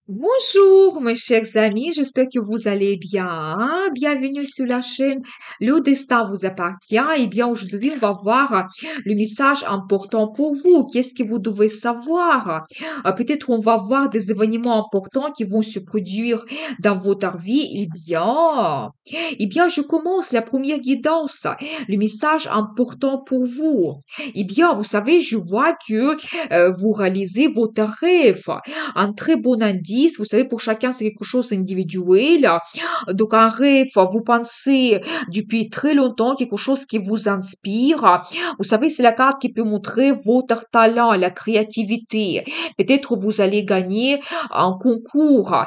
Bonjour, mes chers amis, j'espère que vous allez bien, hein. Bienvenue sur la chaîne Le Destin vous appartient. Eh bien, aujourd'hui, on va voir le message important pour vous. Qu'est-ce que vous devez savoir? Peut-être on va voir des événements importants qui vont se produire dans votre vie. Je commence la première guidance. Le message important pour vous. Eh bien, vous savez, je vois que vous réalisez votre rêve, un très bon indice. Vous savez, pour chacun, c'est quelque chose d'individuel. Donc, un rêve, vous pensez depuis très longtemps, quelque chose qui vous inspire. Vous savez, c'est la carte qui peut montrer votre talent, la créativité. Peut-être vous allez gagner un concours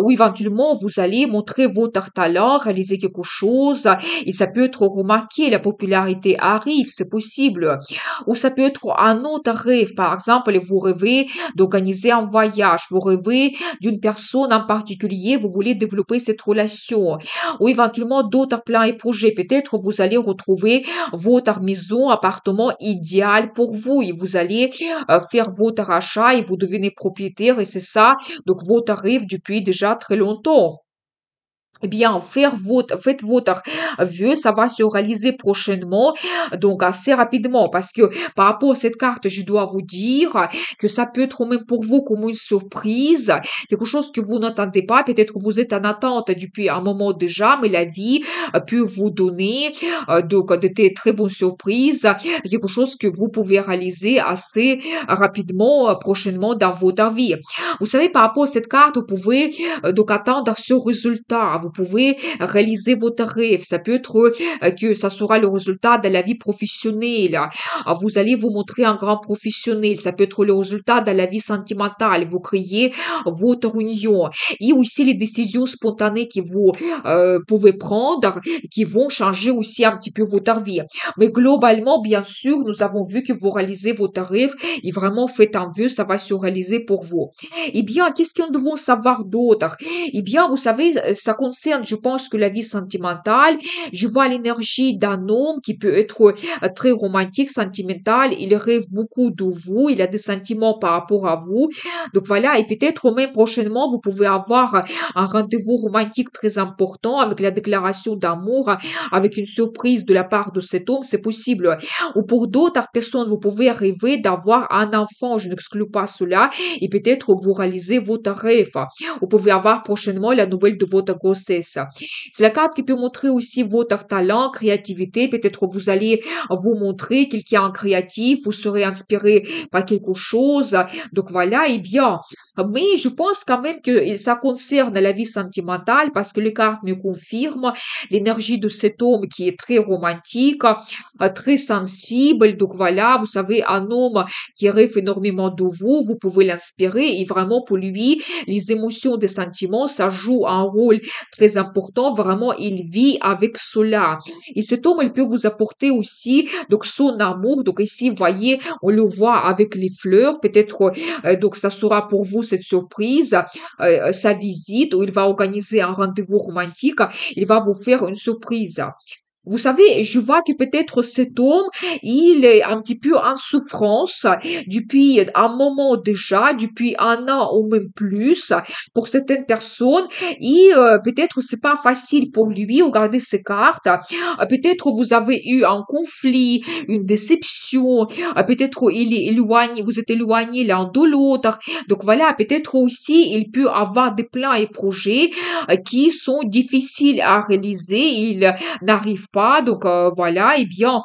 ou éventuellement vous allez montrer votre talent, réaliser quelque chose et ça peut être remarqué, la popularité arrive, c'est possible. Ou ça peut être un autre rêve, par exemple, vous rêvez d'organiser un voyage, vous rêvez d'une personne en particulier, vous voulez développer cette relation, ou éventuellement d'autres plans et projets. Peut-être vous allez retrouver votre maison, appartement idéal pour vous et vous allez faire votre achat et vous devenez propriétaire et c'est ça, donc votre rêve depuis déjà très longtemps. Eh bien, faites votre vœu, ça va se réaliser prochainement, donc assez rapidement, parce que par rapport à cette carte, je dois vous dire que ça peut être même pour vous comme une surprise, quelque chose que vous n'attendez pas, peut-être que vous êtes en attente depuis un moment déjà, mais la vie peut vous donner donc de très bonnes surprises, quelque chose que vous pouvez réaliser assez rapidement, prochainement dans votre vie. Vous savez, par rapport à cette carte, vous pouvez donc attendre ce résultat. Vous pouvez réaliser votre rêve. Ça peut être que ça sera le résultat de la vie professionnelle. Vous allez vous montrer un grand professionnel. Ça peut être le résultat de la vie sentimentale. Vous créez votre union. Et aussi les décisions spontanées que vous pouvez prendre, qui vont changer aussi un petit peu votre vie. Mais globalement, bien sûr, nous avons vu que vous réalisez votre rêve et vraiment faites un vœu, ça va se réaliser pour vous. Eh bien, qu'est-ce qu'on doit savoir d'autre? Eh bien, vous savez, ça concerne, je pense que la vie sentimentale. Je vois l'énergie d'un homme qui peut être très romantique, sentimental. Il rêve beaucoup de vous. Il a des sentiments par rapport à vous. Donc voilà. Et peut-être même prochainement, vous pouvez avoir un rendez-vous romantique très important avec la déclaration d'amour, avec une surprise de la part de cet homme. C'est possible. Ou pour d'autres personnes, vous pouvez rêver d'avoir un enfant. Je n'exclus pas cela et peut-être vous réalisez votre rêve. Vous pouvez avoir prochainement la nouvelle de votre grossesse. C'est la carte qui peut montrer aussi votre talent, créativité. Peut-être vous allez vous montrer quelqu'un en créatif, vous serez inspiré par quelque chose. Donc voilà, eh bien, mais je pense quand même que ça concerne la vie sentimentale parce que les cartes me confirment l'énergie de cet homme qui est très romantique, très sensible. Donc voilà, vous savez, un homme qui rêve énormément de vous, vous pouvez l'inspirer et vraiment pour lui, les émotions, des sentiments, ça joue un rôle très important. Vraiment, il vit avec cela. Et cet homme, il peut vous apporter aussi donc son amour. Donc ici, vous voyez, on le voit avec les fleurs. Peut-être donc ça sera pour vous cette surprise, sa visite où il va organiser un rendez-vous romantique. Il va vous faire une surprise. Vous savez, je vois que peut-être cet homme, il est un petit peu en souffrance depuis un moment déjà, depuis un an ou même plus pour certaines personnes. Et peut-être c'est pas facile pour lui regarder ses cartes. Peut-être vous avez eu un conflit, une déception. Peut-être il est éloigné, vous êtes éloignés l'un de l'autre. Donc voilà, peut-être aussi il peut avoir des plans et projets qui sont difficiles à réaliser. Il n'arrive pas. Donc voilà, eh bien,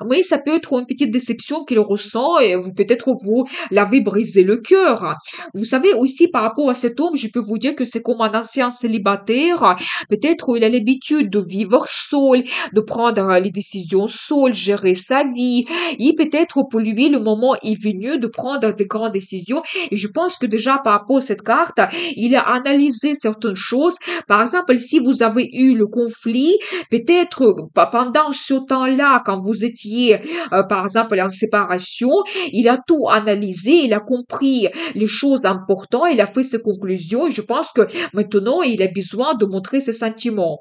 oui, ça peut être une petite déception qu'il ressent et vous peut-être vous l'avez brisé le cœur. Vous savez aussi par rapport à cet homme, je peux vous dire que c'est comme un ancien célibataire. Peut-être il a l'habitude de vivre seul, de prendre les décisions seul, gérer sa vie. Et peut-être pour lui, le moment est venu de prendre des grandes décisions. Et je pense que déjà par rapport à cette carte, il a analysé certaines choses. Par exemple, si vous avez eu le conflit, peut-être pendant ce temps-là, quand vous étiez, par exemple, en séparation, il a tout analysé, il a compris les choses importantes, il a fait ses conclusions. Et je pense que maintenant, il a besoin de montrer ses sentiments.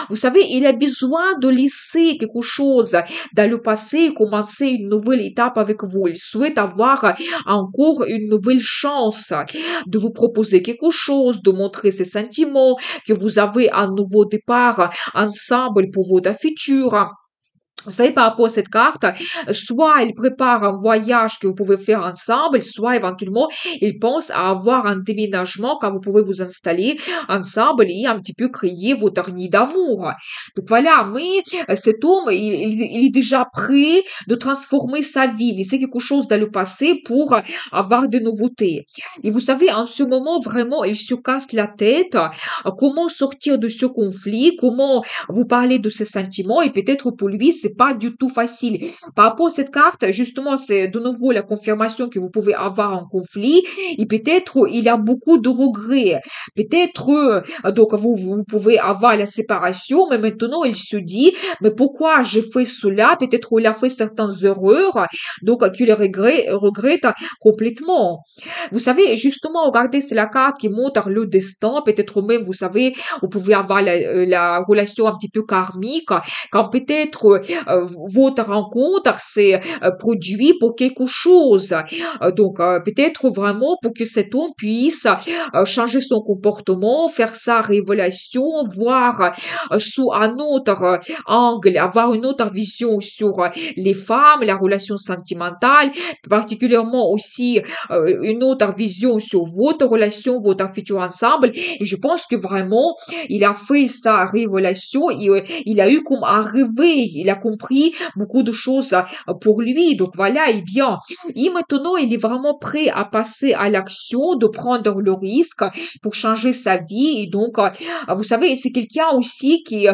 Vous savez, il a besoin de laisser quelque chose dans le passé et commencer une nouvelle étape avec vous. Il souhaite avoir encore une nouvelle chance de vous proposer quelque chose, de montrer ses sentiments, que vous avez un nouveau départ ensemble pour votre futur. Vous savez, par rapport à cette carte, soit il prépare un voyage que vous pouvez faire ensemble, soit éventuellement il pense à avoir un déménagement quand vous pouvez vous installer ensemble et un petit peu créer votre nid d'amour. Donc voilà, mais cet homme, il est déjà prêt de transformer sa vie, laisser quelque chose dans le passé pour avoir des nouveautés. Et vous savez, en ce moment, vraiment, il se casse la tête. Comment sortir de ce conflit? Comment vous parler de ses sentiments? Et peut-être pour lui, c'est pas du tout facile. Par rapport à cette carte, justement, c'est de nouveau la confirmation que vous pouvez avoir un conflit et peut-être il a beaucoup de regrets. Peut-être, donc vous pouvez avoir la séparation, mais maintenant il se dit, mais pourquoi j'ai fait cela? Peut-être il a fait certaines erreurs, donc qu'il regrette complètement. Vous savez, justement, regardez, c'est la carte qui montre le destin. Peut-être même, vous savez, vous pouvez avoir la relation un petit peu karmique, quand peut-être votre rencontre s'est produit pour quelque chose. Donc, peut-être vraiment pour que cet homme puisse changer son comportement, faire sa révélation, voir sous un autre angle, avoir une autre vision sur les femmes, la relation sentimentale, particulièrement aussi une autre vision sur votre relation, votre futur ensemble. Et je pense que vraiment, il a fait sa révélation, il a eu comme un réveil, il a compris beaucoup de choses pour lui. Donc voilà, et bien, et maintenant, il est vraiment prêt à passer à l'action, de prendre le risque pour changer sa vie. Et donc, vous savez, c'est quelqu'un aussi qui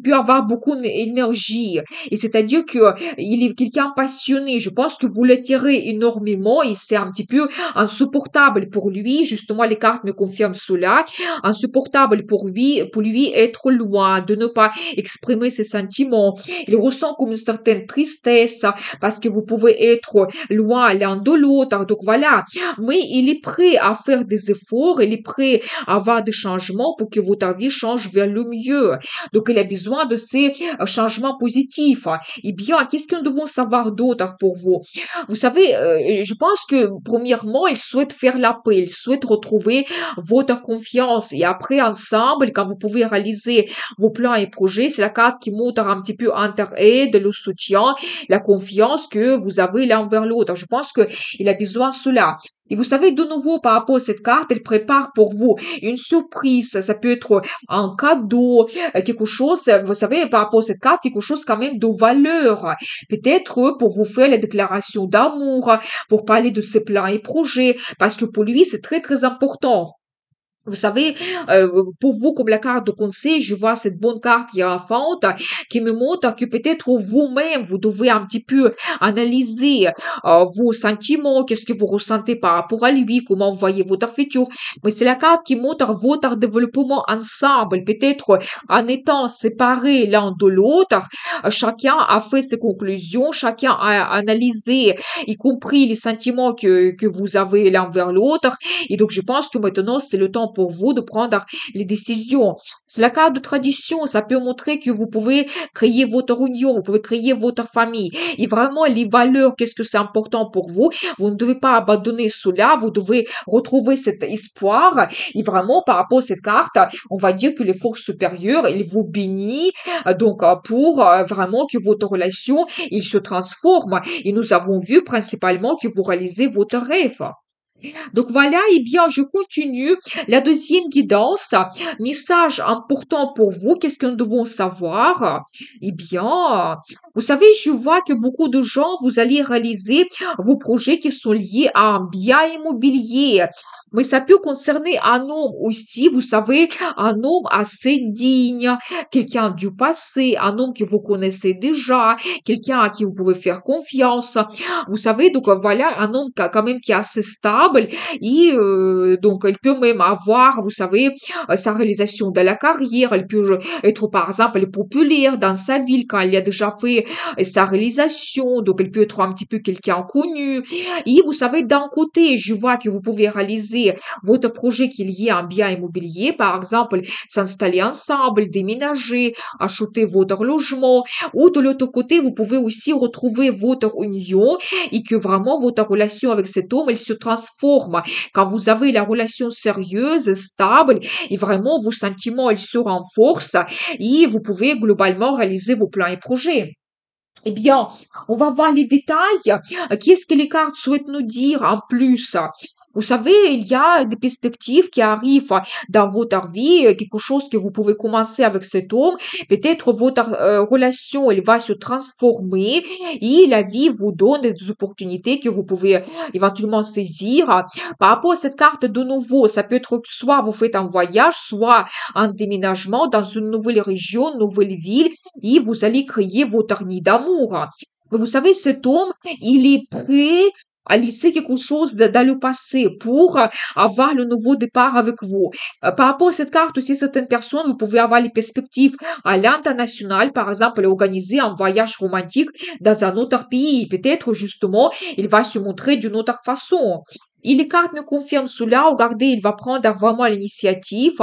peut avoir beaucoup d'énergie. Et c'est-à-dire que il est quelqu'un passionné. Je pense que vous l'attirez énormément et c'est un petit peu insupportable pour lui. Justement, les cartes me confirment cela. Insupportable pour lui être loin, de ne pas exprimer ses sentiments. Il ressent comme une certaine tristesse parce que vous pouvez être loin l'un de l'autre. Donc voilà. Mais il est prêt à faire des efforts. Il est prêt à avoir des changements pour que votre vie change vers le mieux. Donc il a besoin de ces changements positifs. Eh bien, qu'est-ce que nous devons savoir d'autre pour vous? Vous savez, je pense que premièrement, il souhaite faire la paix, il souhaite retrouver votre confiance et après ensemble, quand vous pouvez réaliser vos plans et projets, c'est la carte qui montre un petit peu entre-aide, le soutien, la confiance que vous avez l'un envers l'autre. Je pense que il a besoin de cela. Et vous savez, de nouveau, par rapport à cette carte, elle prépare pour vous une surprise. Ça peut être un cadeau, quelque chose, vous savez, par rapport à cette carte, quelque chose quand même de valeur. Peut-être pour vous faire la déclaration d'amour, pour parler de ses plans et projets, parce que pour lui, c'est très, très important. Vous savez, pour vous, comme la carte de conseil, je vois cette bonne carte qui est enfante, qui me montre que peut-être vous-même, vous devez un petit peu analyser vos sentiments, qu'est-ce que vous ressentez par rapport à lui, comment vous voyez votre futur. Mais c'est la carte qui montre votre développement ensemble, peut-être en étant séparés l'un de l'autre. Chacun a fait ses conclusions, chacun a analysé, y compris les sentiments que vous avez l'un vers l'autre. Et donc, je pense que maintenant, c'est le temps pour vous de prendre les décisions. C'est la carte de tradition. Ça peut montrer que vous pouvez créer votre union, vous pouvez créer votre famille. Et vraiment, les valeurs, qu'est-ce que c'est important pour vous? Vous ne devez pas abandonner cela. Vous devez retrouver cet espoir. Et vraiment, par rapport à cette carte, on va dire que les forces supérieures, elles vous bénissent. Donc, pour vraiment que votre relation, il se transforme. Et nous avons vu principalement que vous réalisez votre rêve. Donc voilà, eh bien, je continue. La deuxième guidance, message important pour vous, qu'est-ce que nous devons savoir? Eh bien, vous savez, je vois que beaucoup de gens, vous allez réaliser vos projets qui sont liés à un bien immobilier. Mais ça peut concerner un homme aussi, vous savez, un homme assez digne, quelqu'un du passé, un homme que vous connaissez déjà, quelqu'un à qui vous pouvez faire confiance. Vous savez, donc voilà, un homme quand même qui est assez stable et donc il peut même avoir, vous savez, sa réalisation de la carrière, elle peut être par exemple populaire dans sa ville quand il a déjà fait sa réalisation, donc elle peut être un petit peu quelqu'un connu. Et vous savez, d'un côté, je vois que vous pouvez réaliser votre projet qui est lié à un bien immobilier, par exemple, s'installer ensemble, déménager, acheter votre logement, ou de l'autre côté, vous pouvez aussi retrouver votre union et que vraiment votre relation avec cet homme, elle se transforme. Quand vous avez la relation sérieuse, stable, et vraiment vos sentiments, ils se renforcent et vous pouvez globalement réaliser vos plans et projets. Eh bien, on va voir les détails. Qu'est-ce que les cartes souhaitent nous dire en plus? Vous savez, il y a des perspectives qui arrivent dans votre vie, quelque chose que vous pouvez commencer avec cet homme. Peut-être votre relation, elle va se transformer et la vie vous donne des opportunités que vous pouvez éventuellement saisir. Par rapport à cette carte de nouveau, ça peut être que soit vous faites un voyage, soit un déménagement dans une nouvelle région, une nouvelle ville et vous allez créer votre nid d'amour. Mais vous savez, cet homme, il est prêt à laisser quelque chose dans le passé pour avoir le nouveau départ avec vous. Par rapport à cette carte aussi, certaines personnes, vous pouvez avoir les perspectives à l'international, par exemple, organiser un voyage romantique dans un autre pays. Peut-être, justement, il va se montrer d'une autre façon. Et les cartes me confirment cela. Regardez, il va prendre vraiment l'initiative.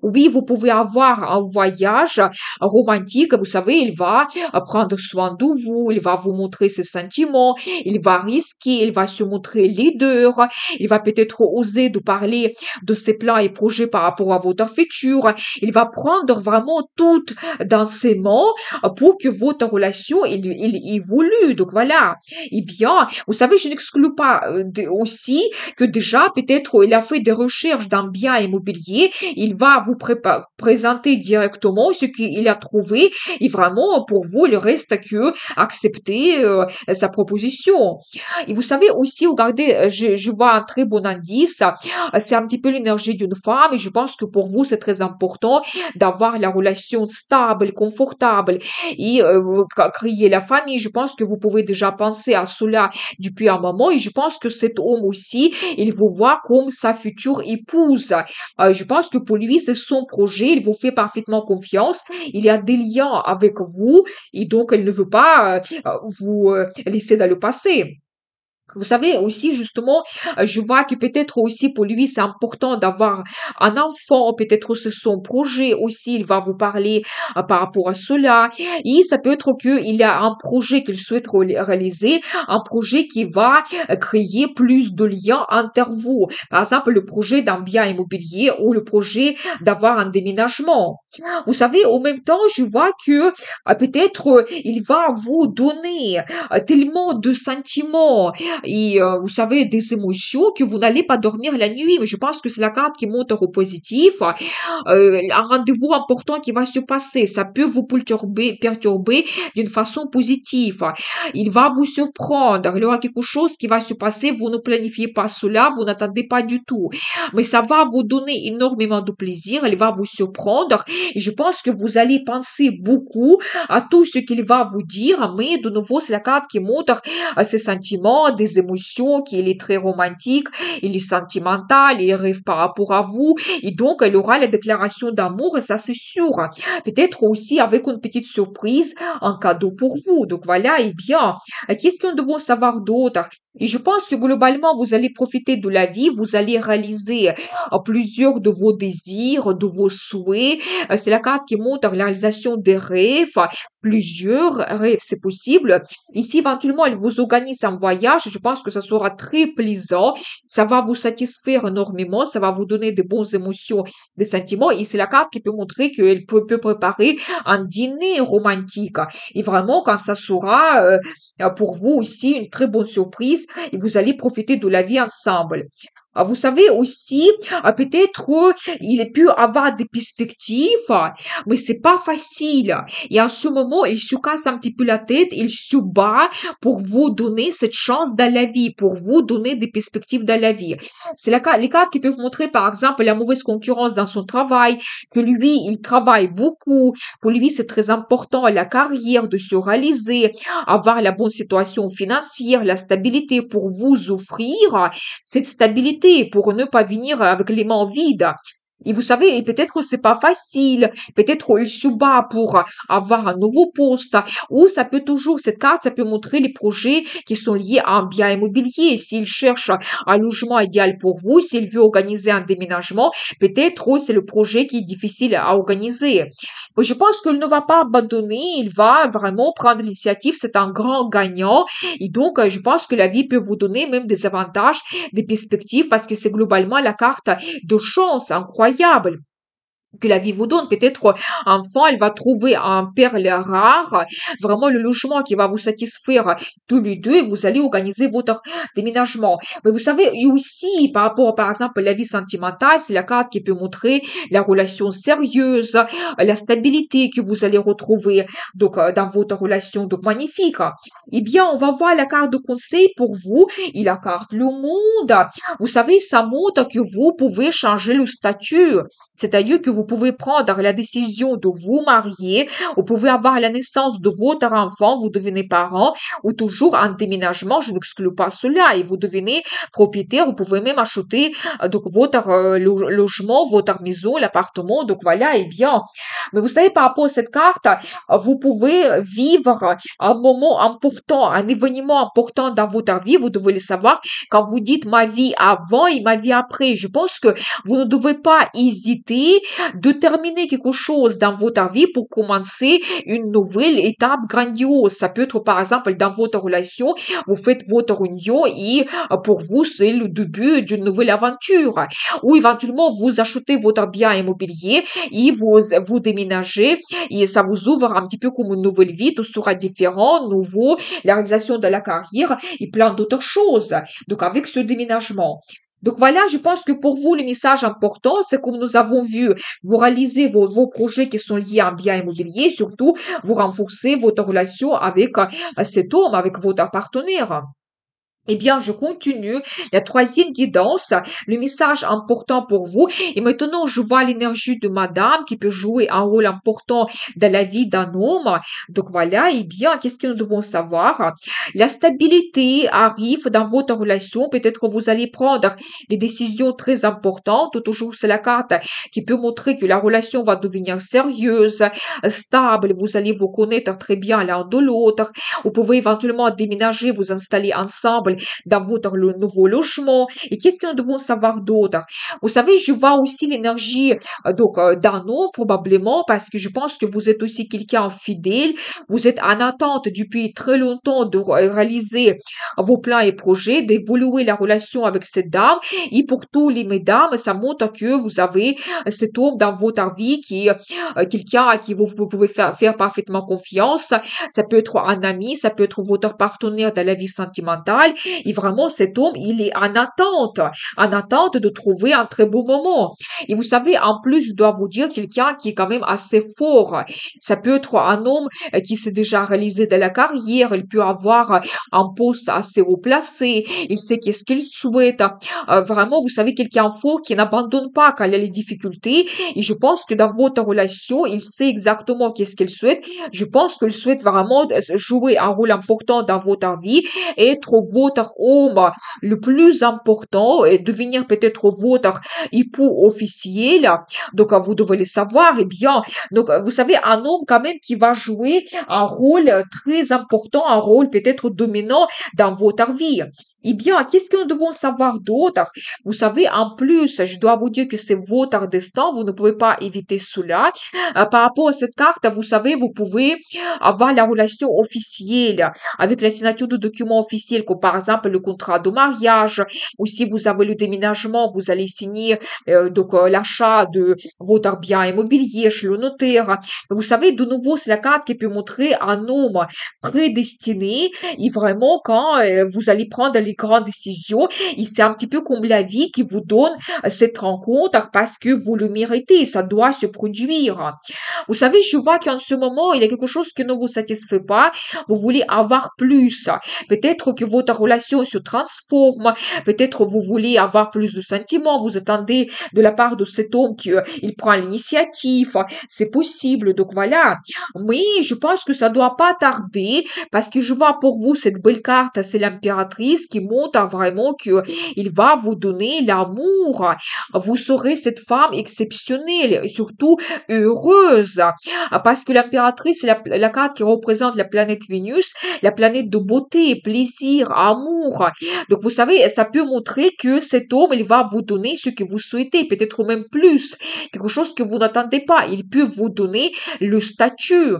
Oui, vous pouvez avoir un voyage romantique. Vous savez, il va prendre soin de vous. Il va vous montrer ses sentiments. Il va risquer. Il va se montrer leader. Il va peut-être oser de parler de ses plans et projets par rapport à votre futur. Il va prendre vraiment tout dans ses mains pour que votre relation il évolue. Donc voilà. Eh bien, vous savez, je n'exclus pas aussi que déjà, peut-être, il a fait des recherches d'un bien immobilier, il va vous présenter directement ce qu'il a trouvé, et vraiment, pour vous, il reste que accepter sa proposition. Et vous savez aussi, regardez, je vois un très bon indice, c'est un petit peu l'énergie d'une femme, et je pense que pour vous, c'est très important d'avoir la relation stable, confortable, et créer la famille. Je pense que vous pouvez déjà penser à cela depuis un moment, et je pense que cet homme aussi, il vous voit comme sa future épouse. Je pense que pour lui, c'est son projet, il vous fait parfaitement confiance, il y a des liens avec vous et donc il ne veut pas vous laisser dans le passé. Vous savez aussi justement, je vois que peut-être aussi pour lui c'est important d'avoir un enfant, peut-être c'est son projet aussi, il va vous parler par rapport à cela. Et ça peut être qu'il y a un projet qu'il souhaite réaliser, un projet qui va créer plus de liens entre vous. Par exemple, le projet d'un bien immobilier ou le projet d'avoir un déménagement. Vous savez, en même temps, je vois que peut-être il va vous donner tellement de sentiments et vous savez, des émotions que vous n'allez pas dormir la nuit. Mais je pense que c'est la carte qui montre au positif. Un rendez-vous important qui va se passer. Ça peut vous perturber d'une façon positive. Il va vous surprendre. Il y aura quelque chose qui va se passer. Vous ne planifiez pas cela. Vous n'attendez pas du tout. Mais ça va vous donner énormément de plaisir. Il va vous surprendre. Et je pense que vous allez penser beaucoup à tout ce qu'il va vous dire. Mais de nouveau, c'est la carte qui montre ses sentiments, des émotions, qu'il est très romantique, il est sentimental, il rêve par rapport à vous, et donc il aura la déclaration d'amour, ça c'est sûr. Peut-être aussi avec une petite surprise, un cadeau pour vous. Donc voilà, et bien, qu'est-ce qu'on doit savoir d'autre? Et je pense que globalement, vous allez profiter de la vie, vous allez réaliser plusieurs de vos désirs, de vos souhaits. C'est la carte qui montre la réalisation des rêves, plusieurs rêves, c'est possible. Ici, éventuellement, elle vous organise un voyage. Je pense que ça sera très plaisant. Ça va vous satisfaire énormément. Ça va vous donner de bonnes émotions, des sentiments. Et c'est la carte qui peut montrer qu'elle peut préparer un dîner romantique. Et vraiment, quand ça sera pour vous aussi une très bonne surprise, et vous allez profiter de la vie ensemble. Vous savez aussi, peut-être il peut avoir des perspectives, mais c'est pas facile. Et en ce moment, il se casse un petit peu la tête, il se bat pour vous donner cette chance dans la vie, pour vous donner des perspectives dans la vie. C'est les cartes qui peuvent montrer, par exemple, la mauvaise concurrence dans son travail, que lui, il travaille beaucoup. Pour lui, c'est très important la carrière, de se réaliser, avoir la bonne situation financière, la stabilité pour vous offrir cette stabilité, pour ne pas venir avec les mains vides. Et vous savez, et peut-être que c'est pas facile, peut-être il se bat pour avoir un nouveau poste, ou ça peut toujours, cette carte, ça peut montrer les projets qui sont liés à un bien immobilier. S'il cherche un logement idéal pour vous, s'il veut organiser un déménagement, peut-être c'est le projet qui est difficile à organiser. Mais je pense qu'il ne va pas abandonner, il va vraiment prendre l'initiative, c'est un grand gagnant. Et donc, je pense que la vie peut vous donner même des avantages, des perspectives, parce que c'est globalement la carte de chance incroyable que la vie vous donne. Peut-être, enfant, elle va trouver un perle rare, vraiment le logement qui va vous satisfaire tous les deux, et vous allez organiser votre déménagement. Mais vous savez, et aussi, par rapport, par exemple, à la vie sentimentale, c'est la carte qui peut montrer la relation sérieuse, la stabilité que vous allez retrouver, donc, dans votre relation, donc, magnifique. Eh bien, on va voir la carte de conseil pour vous, et la carte le monde. Vous savez, ça montre que vous pouvez changer le statut. C'est-à-dire que vous pouvez prendre la décision de vous marier, vous pouvez avoir la naissance de votre enfant, vous devenez parent, ou toujours un déménagement, je n'exclus pas cela, et vous devenez propriétaire, vous pouvez même acheter donc votre logement, votre maison, l'appartement, donc voilà, et bien. Mais vous savez, par rapport à cette carte, vous pouvez vivre un moment important, un événement important dans votre vie, vous devez le savoir, quand vous dites ma vie avant et ma vie après, je pense que vous ne devez pas hésiter de terminer quelque chose dans votre vie pour commencer une nouvelle étape grandiose. Ça peut être par exemple dans votre relation, vous faites votre union et pour vous c'est le début d'une nouvelle aventure. Ou éventuellement vous achetez votre bien immobilier et vous déménagez et ça vous ouvre un petit peu comme une nouvelle vie, tout sera différent, nouveau, la réalisation de la carrière et plein d'autres choses. Donc avec ce déménagement. Donc voilà, je pense que pour vous, le message important, c'est comme nous avons vu, vous réalisez vos projets qui sont liés à un bien immobilier, surtout vous renforcez votre relation avec cet homme, avec votre partenaire. Eh bien, je continue. La troisième guidance, le message important pour vous. Et maintenant, je vois l'énergie de madame qui peut jouer un rôle important dans la vie d'un homme. Donc voilà, eh bien, qu'est-ce que nous devons savoir? La stabilité arrive dans votre relation. Peut-être que vous allez prendre des décisions très importantes. Toujours, c'est la carte qui peut montrer que la relation va devenir sérieuse, stable. Vous allez vous connaître très bien l'un de l'autre. Vous pouvez éventuellement déménager, vous installer ensemble dans votre nouveau logement. Et qu'est-ce que nous devons savoir d'autre? Vous savez, je vois aussi l'énergie d'un homme probablement parce que je pense que vous êtes aussi quelqu'un fidèle. Vous êtes en attente depuis très longtemps de réaliser vos plans et projets, d'évoluer la relation avec cette dame. Et pour tous les mesdames, ça montre que vous avez cet homme dans votre vie qui est quelqu'un à qui vous pouvez faire parfaitement confiance. Ça peut être un ami, ça peut être votre partenaire dans la vie sentimentale. Et vraiment, cet homme, il est en attente de trouver un très beau moment. Et vous savez, en plus, je dois vous dire, quelqu'un qui est quand même assez fort. Ça peut être un homme qui s'est déjà réalisé dans la carrière, il peut avoir un poste assez haut placé, il sait qu'est-ce qu'il souhaite. Vraiment, vous savez, quelqu'un fort qui n'abandonne pas quand il y a les difficultés. Et je pense que dans votre relation, il sait exactement qu'est-ce qu'il souhaite. Je pense qu'il souhaite vraiment jouer un rôle important dans votre vie, être votre homme le plus important et devenir peut-être votre époux officiel. Donc, vous devez le savoir. Eh bien, donc, vous savez, un homme quand même qui va jouer un rôle très important, un rôle peut-être dominant dans votre vie. Eh bien, qu'est-ce que nous devons savoir d'autre? Vous savez, en plus, je dois vous dire que c'est votre destin, vous ne pouvez pas éviter cela. Par rapport à cette carte, vous savez, vous pouvez avoir la relation officielle avec la signature de documents officiels, comme par exemple le contrat de mariage, ou si vous avez le déménagement, vous allez signer l'achat de votre bien immobilier chez le notaire. Vous savez, de nouveau, c'est la carte qui peut montrer un homme prédestiné et vraiment quand vous allez prendre les grandes décisions. Et c'est un petit peu comme la vie qui vous donne cette rencontre parce que vous le méritez. Ça doit se produire. Vous savez, je vois qu'en ce moment, il y a quelque chose qui ne vous satisfait pas. Vous voulez avoir plus. Peut-être que votre relation se transforme. Peut-être vous voulez avoir plus de sentiments. Vous attendez de la part de cet homme qu'il prend l'initiative. C'est possible. Donc voilà. Mais je pense que ça doit pas tarder parce que je vois pour vous cette belle carte, c'est l'impératrice qui montre vraiment que il va vous donner l'amour. Vous serez cette femme exceptionnelle et surtout heureuse. Parce que l'impératrice, c'est la carte qui représente la planète Vénus, la planète de beauté, plaisir, amour. Donc, vous savez, ça peut montrer que cet homme, il va vous donner ce que vous souhaitez, peut-être même plus, quelque chose que vous n'attendez pas. Il peut vous donner le statut.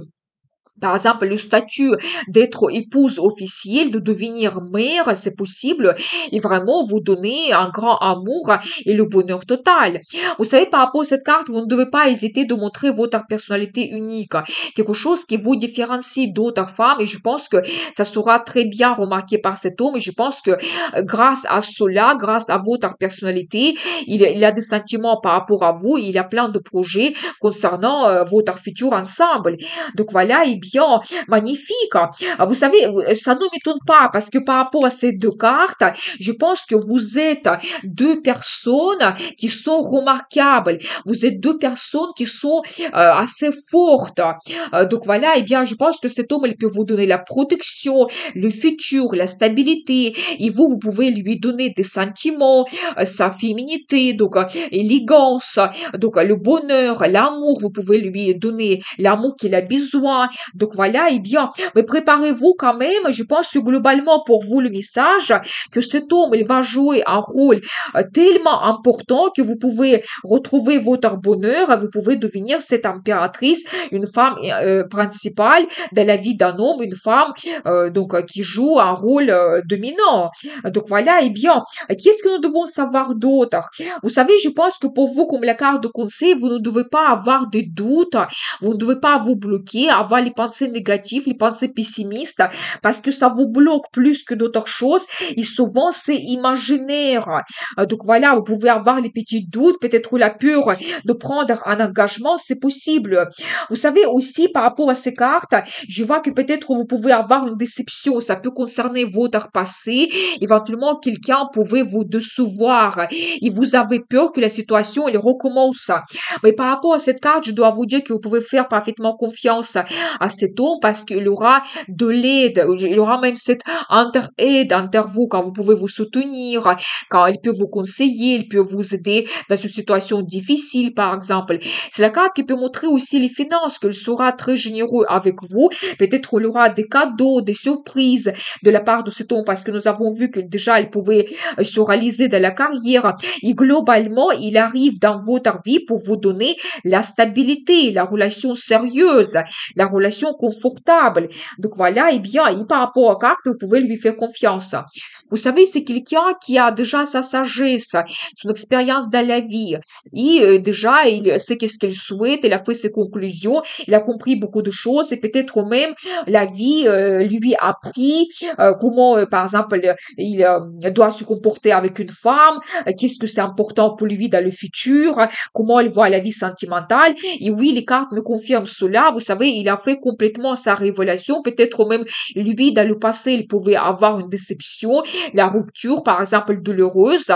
Par exemple, le statut d'être épouse officielle, de devenir mère, c'est possible, et vraiment vous donner un grand amour et le bonheur total. Vous savez, par rapport à cette carte, vous ne devez pas hésiter de montrer votre personnalité unique, quelque chose qui vous différencie d'autres femmes, et je pense que ça sera très bien remarqué par cet homme, et je pense que grâce à cela, grâce à votre personnalité, il a des sentiments par rapport à vous, il a plein de projets concernant votre futur ensemble. Donc voilà, et bien, magnifique. Vous savez, ça ne m'étonne pas parce que par rapport à ces deux cartes, je pense que vous êtes deux personnes qui sont remarquables. Vous êtes deux personnes qui sont assez fortes. Donc voilà, et bien, je pense que cet homme, il peut vous donner la protection, le futur, la stabilité. Et vous, vous pouvez lui donner des sentiments, sa féminité, donc élégance, donc le bonheur, l'amour. Vous pouvez lui donner l'amour qu'il a besoin. Donc voilà, et bien, mais préparez-vous quand même, je pense que globalement pour vous le message, que cet homme, il va jouer un rôle tellement important que vous pouvez retrouver votre bonheur, vous pouvez devenir cette impératrice, une femme principale dans la vie d'un homme, une femme qui joue un rôle dominant. Donc voilà, et bien, qu'est-ce que nous devons savoir d'autre? Vous savez, je pense que pour vous, comme la carte de conseil, vous ne devez pas avoir de doutes, vous ne devez pas vous bloquer, avoir les pensées négatives, les pensées pessimistes, parce que ça vous bloque plus que d'autres choses. Et souvent, c'est imaginaire. Donc voilà, vous pouvez avoir les petits doutes, peut-être la peur de prendre un engagement, c'est possible. Vous savez aussi, par rapport à ces cartes, je vois que peut-être vous pouvez avoir une déception. Ça peut concerner votre passé. Éventuellement, quelqu'un pouvait vous décevoir. Et vous avez peur que la situation, elle recommence. Mais par rapport à cette carte, je dois vous dire que vous pouvez faire parfaitement confiance à cet homme parce qu'il aura de l'aide, il aura même cette aide entre vous quand vous pouvez vous soutenir, quand il peut vous conseiller, il peut vous aider dans une situation difficile, par exemple. C'est la carte qui peut montrer aussi les finances, qu'il sera très généreux avec vous. Peut-être il aura des cadeaux, des surprises de la part de cet homme parce que nous avons vu que déjà il pouvait se réaliser dans la carrière. Et globalement, il arrive dans votre vie pour vous donner la stabilité, la relation sérieuse, la relation confortable. Donc voilà, et bien, et par rapport aux cartes, vous pouvez lui faire confiance. Vous savez, c'est quelqu'un qui a déjà sa sagesse, son expérience dans la vie. Et déjà, il sait qu'est-ce qu'il souhaite, il a fait ses conclusions, il a compris beaucoup de choses et peut-être même la vie lui a appris comment, par exemple, il doit se comporter avec une femme, qu'est-ce que c'est important pour lui dans le futur, comment il voit la vie sentimentale. Et oui, les cartes me confirment cela. Vous savez, il a fait complètement sa révélation. Peut-être même lui, dans le passé, il pouvait avoir une déception, la rupture, par exemple, douloureuse.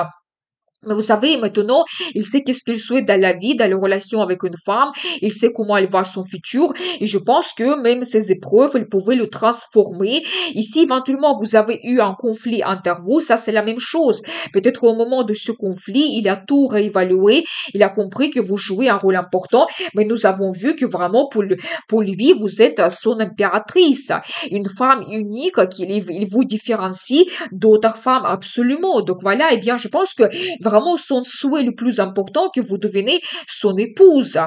Mais vous savez, maintenant, il sait qu'est-ce qu'il souhaite dans la vie, dans les relations avec une femme. Il sait comment elle voit son futur. Et je pense que même ces épreuves, il pouvait le transformer. Et si éventuellement vous avez eu un conflit entre vous, ça c'est la même chose. Peut-être au moment de ce conflit, il a tout réévalué. Il a compris que vous jouez un rôle important. Mais nous avons vu que vraiment pour lui, vous êtes son impératrice. Une femme unique qui il vous différencie d'autres femmes absolument. Donc voilà, eh bien, je pense que vraiment son souhait le plus important que vous devenez son épouse.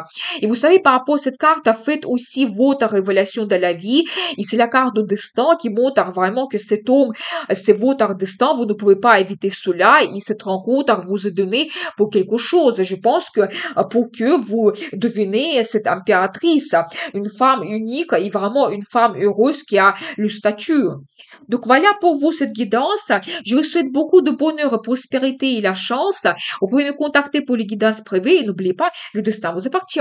Et vous savez, par rapport à cette carte, faites aussi votre révélation de la vie. Et c'est la carte de destin qui montre vraiment que cet homme, c'est votre destin. Vous ne pouvez pas éviter cela. Et cette rencontre vous est donnée pour quelque chose. Je pense que pour que vous devenez cette impératrice, une femme unique et vraiment une femme heureuse qui a le statut. Donc voilà pour vous cette guidance. Je vous souhaite beaucoup de bonheur, prospérité et la chance. Vous pouvez me contacter pour les guidances privées et n'oubliez pas, le destin vous appartient.